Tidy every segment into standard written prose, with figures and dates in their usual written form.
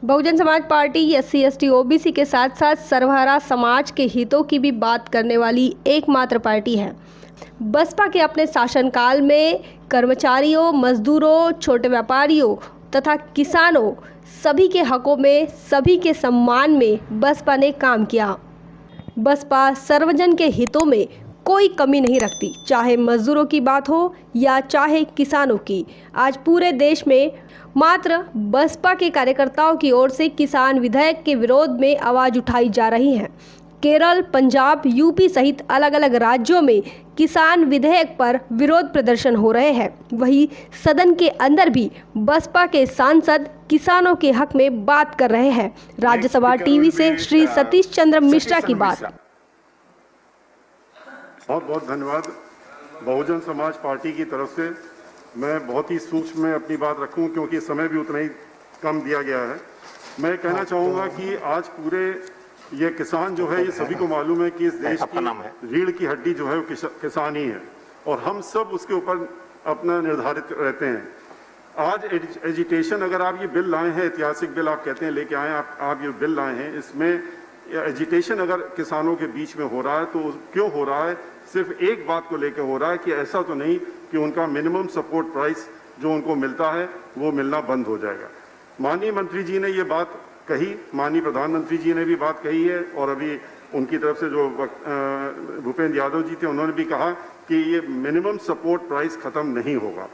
Bahujan Samaj party SC ST OBC के साथ साथ सर्वहारा समाज के हितों की भी बात करने वाली एकमात्र पार्टी है। बसपा के अपने शासनकाल में कर्मचारियों, मजदूरों, छोटे व्यापारियों तथा किसानों सभी के हकों में, सभी के सम्मान में बसपा ने काम किया। बसपा सर्वजन के हितों में कोई कमी नहीं रखती, चाहे मजदूरों की बात हो या चाहे किसानों की। आज पूरे देश में मात्र बसपा के कार्यकर्ताओं की ओर से किसान विधेयक के विरोध में आवाज़ उठाई जा रही है। केरल, पंजाब, यूपी सहित अलग अलग राज्यों में किसान विधेयक पर विरोध प्रदर्शन हो रहे हैं। वहीं सदन के अंदर भी बसपा के सांसद किसानों के हक में बात कर रहे हैं। राज्यसभा टीवी से श्री सतीश चंद्र मिश्रा की बात। बहुत बहुत धन्यवाद। बहुजन समाज पार्टी की तरफ से मैं बहुत ही सूक्ष्म में अपनी बात रखूं, क्योंकि समय भी उतना ही कम दिया गया है। मैं कहना चाहूँगा कि आज पूरे ये किसान जो है, ये सभी को मालूम है कि इस देश की रीढ़ की हड्डी जो है वो किसान ही है, और हम सब उसके ऊपर अपना निर्धारित रहते हैं। आज एजिटेशन, अगर आप ये बिल लाए हैं, ऐतिहासिक बिल आप कहते हैं लेके आए, आप ये बिल लाए हैं, इसमें एजिटेशन अगर किसानों के बीच में हो रहा है तो क्यों हो रहा है? सिर्फ एक बात को लेकर हो रहा है कि ऐसा तो नहीं कि उनका मिनिमम सपोर्ट प्राइस जो उनको मिलता है वो मिलना बंद हो जाएगा। माननीय मंत्री जी ने ये बात कही, माननीय प्रधानमंत्री जी ने भी बात कही है, और अभी उनकी तरफ से जो भूपेंद्र यादव जी थे उन्होंने भी कहा कि ये मिनिमम सपोर्ट प्राइस ख़त्म नहीं होगा।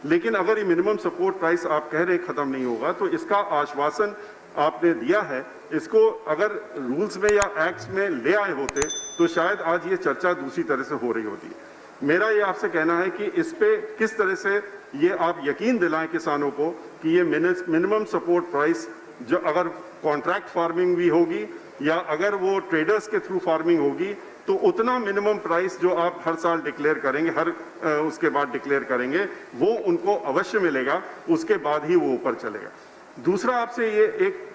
लेकिन अगर ये मिनिमम सपोर्ट प्राइस आप कह रहे ख़त्म नहीं होगा, तो इसका आश्वासन आपने दिया है, इसको अगर रूल्स में या एक्ट्स में ले आए होते तो शायद आज ये चर्चा दूसरी तरह से हो रही होती। मेरा ये आपसे कहना है कि इस पे किस तरह से ये आप यकीन दिलाएं किसानों को कि ये मिनिमम सपोर्ट प्राइस, जो अगर कॉन्ट्रैक्ट फार्मिंग भी होगी या अगर वो ट्रेडर्स के थ्रू फार्मिंग होगी, तो उतना मिनिमम प्राइस जो आप हर साल डिक्लेयर करेंगे, उसके बाद डिक्लेयर करेंगे, वो उनको अवश्य मिलेगा, उसके बाद ही वो ऊपर चलेगा। दूसरा, आपसे ये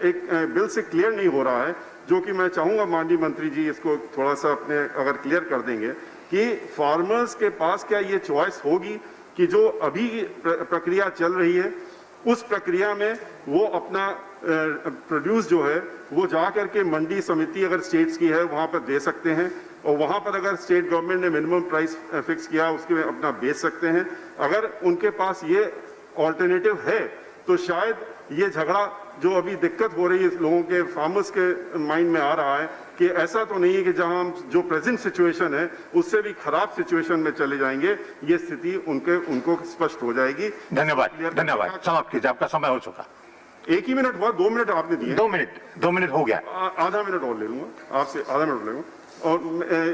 एक बिल से क्लियर नहीं हो रहा है, जो कि मैं चाहूँगा माननीय मंत्री जी इसको थोड़ा सा अपने अगर क्लियर कर देंगे कि फार्मर्स के पास क्या ये चॉइस होगी कि जो अभी प्रक्रिया चल रही है उस प्रक्रिया में वो अपना प्रोड्यूस जो है वो जा करके मंडी समिति अगर स्टेट्स की है वहाँ पर दे सकते हैं, और वहाँ पर अगर स्टेट गवर्नमेंट ने मिनिमम प्राइस फिक्स किया उसके अपना बेच सकते हैं। अगर उनके पास ये ऑल्टरनेटिव है तो शायद ये झगड़ा जो अभी दिक्कत हो रही है लोगों के, फार्मर्स के माइंड में आ रहा है कि ऐसा तो नहीं है कि जहां हम जो प्रेजेंट सिचुएशन है उससे भी खराब सिचुएशन में चले जाएंगे, ये स्थिति उनको स्पष्ट हो जाएगी। धन्यवाद, धन्यवाद। समाप्त कीजिए, आपका समय हो चुका। एक ही मिनट हुआ, 2 मिनट आपने दिए। 2 मिनट हो गया। आधा मिनट और ले लूंगा आपसे, आधा मिनट ले लूंगा। और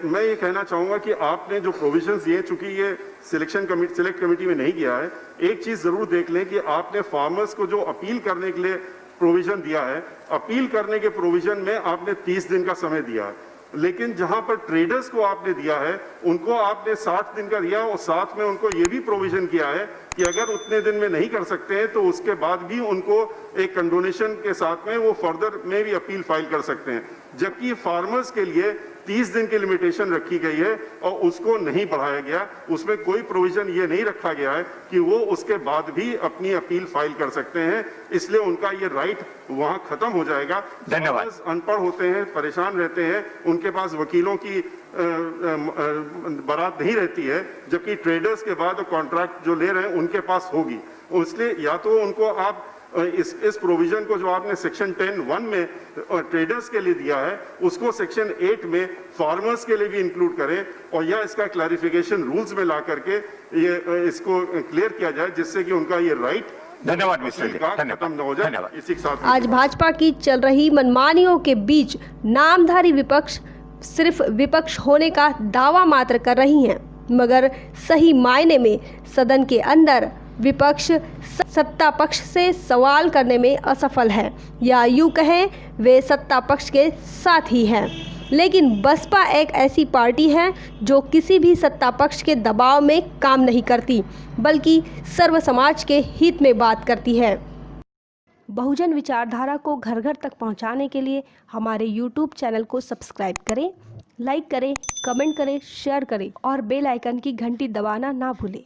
मैं ये कहना चाहूंगा कि आपने जो प्रोविजंस दिए, चूंकि ये सिलेक्ट कमेटी में नहीं गया है, एक चीज जरूर देख लें कि आपने फार्मर्स को जो अपील करने के लिए प्रोविजन दिया है, अपील करने के प्रोविजन में आपने 30 दिन का समय दिया है, लेकिन जहां पर ट्रेडर्स को आपने दिया है उनको आपने 60 दिन का दिया, और साथ में उनको ये भी प्रोविजन किया है कि अगर उतने दिन में नहीं कर सकते हैं तो उसके बाद भी उनको एक कंडोनेशन के साथ में वो फर्दर में भी अपील फाइल कर सकते हैं। जबकि फार्मर्स के लिए 30 दिन की लिमिटेशन रखी गई है और उसको नहीं बढ़ाया गया, उसमें कोई प्रोविजन ये नहीं रखा गया है कि वो उसके बाद भी अपनी अपील फाइल कर सकते हैं, इसलिए उनका ये राइट वहां खत्म हो जाएगा। धन्यवाद। अनपढ़ होते हैं, परेशान रहते हैं, उनके पास वकीलों की बारात नहीं रहती है, जबकि ट्रेडर्स के बाद कॉन्ट्रैक्ट जो ले रहे हैं उनके पास होगी। इसलिए या तो उनको आप इस प्रोविजन को जो आपने सेक्शन 10(1) में ट्रेडर्स के लिए दिया है उसको सेक्शन 8 में फार्मर्स के लिए भी इंक्लूड करें, और या इसका क्लैरिफिकेशन रूल्स में ला करके ये इसको क्लियर किया जाए, जिससे कि उनका ये राइट। धन्यवाद मिश्रा जी, खत्म न हो जाए। इसी के साथ आज भाजपा की चल रही मनमानियों के बीच नामधारी विपक्ष सिर्फ विपक्ष होने का दावा मात्र कर रही हैं, मगर सही मायने में सदन के अंदर विपक्ष सत्ता पक्ष से सवाल करने में असफल है, या यूं कहें वे सत्ता पक्ष के साथ ही हैं। लेकिन बसपा एक ऐसी पार्टी है जो किसी भी सत्ता पक्ष के दबाव में काम नहीं करती, बल्कि सर्व समाज के हित में बात करती है। बहुजन विचारधारा को घर घर तक पहुंचाने के लिए हमारे YouTube चैनल को सब्सक्राइब करें, लाइक करें, कमेंट करें, शेयर करें और बेल आइकन की घंटी दबाना ना भूलें।